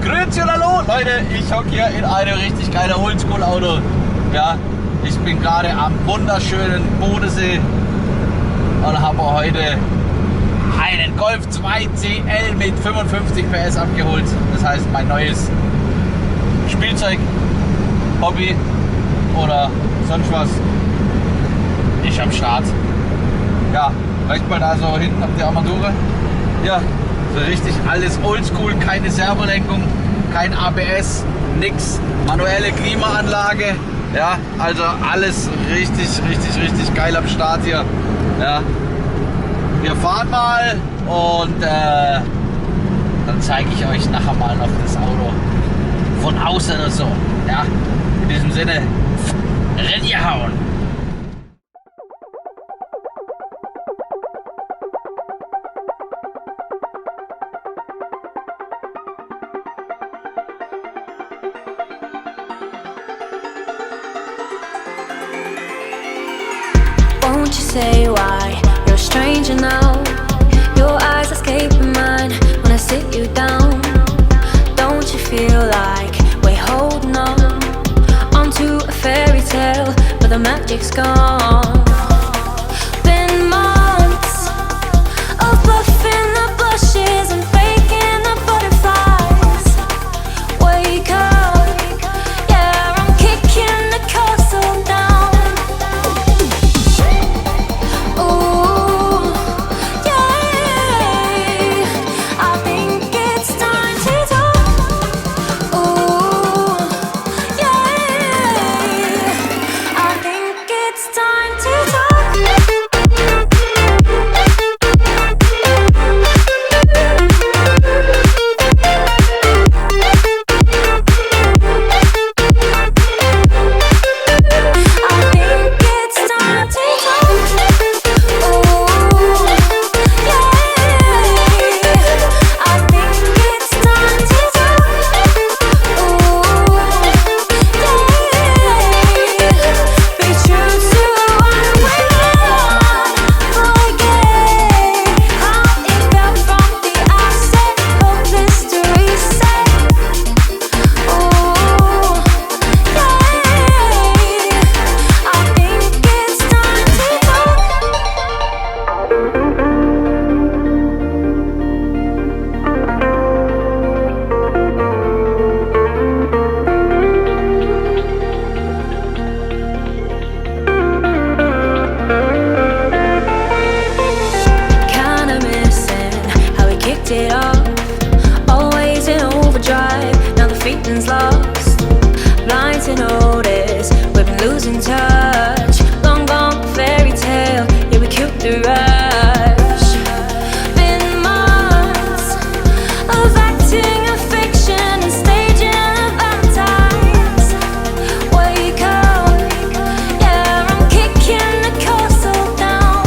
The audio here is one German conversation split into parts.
Grüße und hallo Leute, ich hocke hier in einem richtig geilen Oldschool-Auto. Ja, ich bin gerade am wunderschönen Bodensee und habe heute einen Golf 2 CL mit 55 PS abgeholt. Das heißt mein neues Spielzeug, Hobby oder sonst was ist am Start. Ja, reicht mal da so hinten auf die Armatur. Ja, so richtig alles oldschool, keine Servolenkung, kein ABS, nix, manuelle Klimaanlage. Ja, also alles richtig geil am Start hier. Ja, wir fahren mal und dann zeige ich euch nachher mal noch das Auto von außen oder so. Ja, in diesem Sinne, reingehauen. Won't you say why you're a stranger now? Your eyes escaping mine when I sit you down. Don't you feel like we're holding on onto a fairy tale, but the magic's gone? Been months of bluffing the blushes and faking the butterflies. Wake up, yeah, I'm kicking the castle down. Ooh, yeah, I think it's time to talk. Ooh, yeah, I think it's time to talk. I think it's time to talk. Ooh, yeah, I think it's time to talk. Ooh, yeah, be true to what we want. Forget how it felt from the outset. Hope this to reset. Ooh, yeah, I think it's time to talk. Kinda missing how we kicked it off. Always in overdrive, now the feeling's lost. Blind to notice, we've been losing touch. Long gone fairy tale, yeah, we killed the rush. Been months of acting a fiction and staging a Valentine's. Wake up, yeah, I'm kicking the castle down.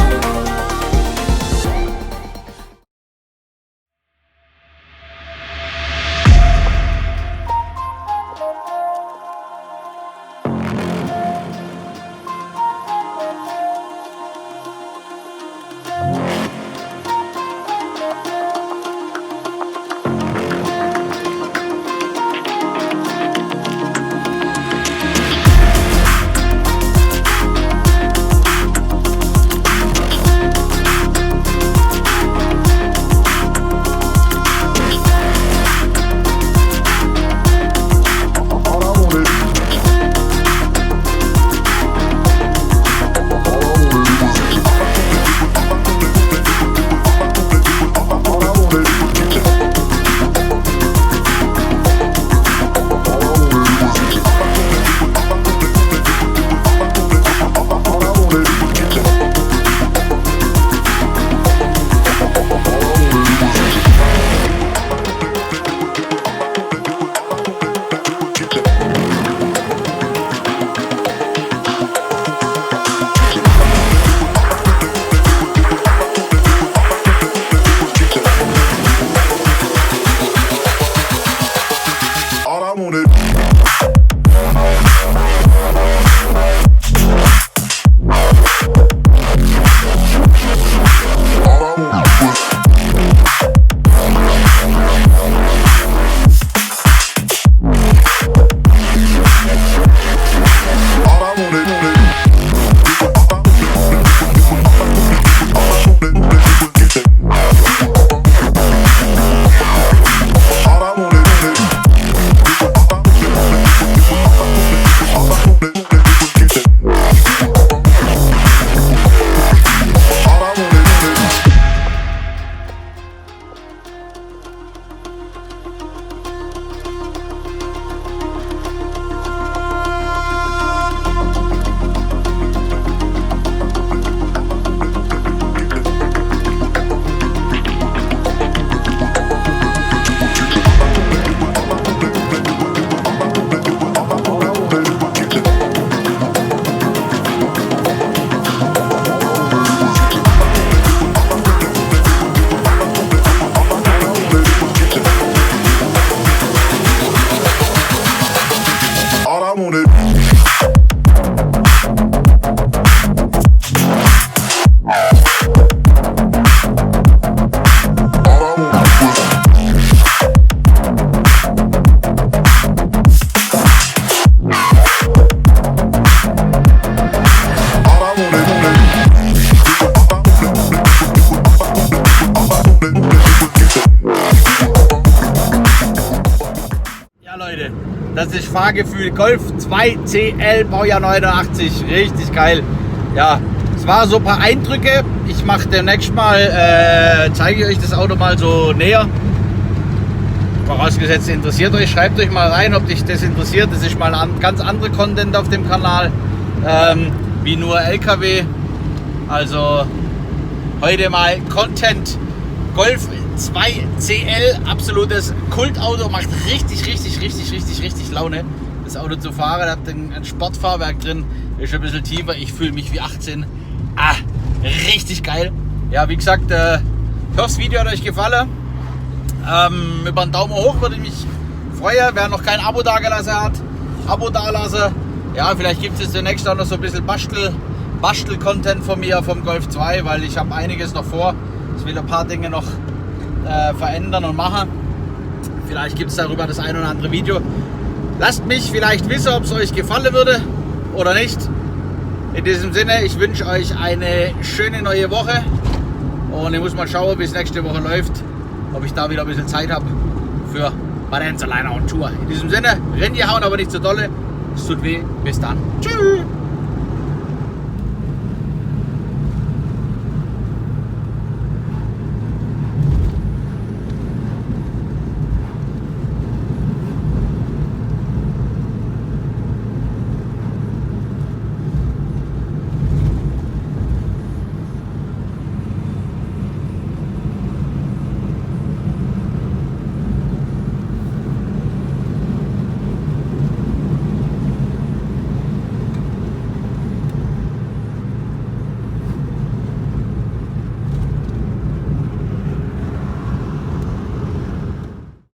Fahrgefühl. Golf 2 CL, Baujahr 89, richtig geil. Ja, es waren so ein paar Eindrücke. Ich mache demnächst mal, zeige ich euch das Auto mal so näher. Vorausgesetzt, interessiert euch, schreibt euch mal rein, ob dich das interessiert. Das ist mal ein ganz anderer Content auf dem Kanal, wie nur LKW. Also heute mal Content. Golf 2 CL, absolutes Kultauto, macht richtig Laune, das Auto zu fahren. Hat ein Sportfahrwerk drin, ist ein bisschen tiefer, ich fühle mich wie 18. Richtig geil. Ja, wie gesagt, ich hoffe, das Video hat euch gefallen. Über einen Daumen hoch würde ich mich freuen. Wer noch kein Abo dagelassen hat, Abo dalassen. Ja, vielleicht gibt es jetzt demnächst auch noch so ein bisschen Bastel-Content von mir vom Golf 2, weil ich habe einiges noch vor. Ich will ein paar Dinge noch verändern und machen. Vielleicht gibt es darüber das ein oder andere Video. Lasst mich vielleicht wissen, ob es euch gefallen würde oder nicht. In diesem Sinne, ich wünsche euch eine schöne neue Woche. Und ich muss mal schauen, wie es nächste Woche läuft. Ob ich da wieder ein bisschen Zeit habe für Badenzerliner und Tour. In diesem Sinne, rennt ihr hauen, aber nicht so dolle. Es tut weh. Bis dann. Tschüss.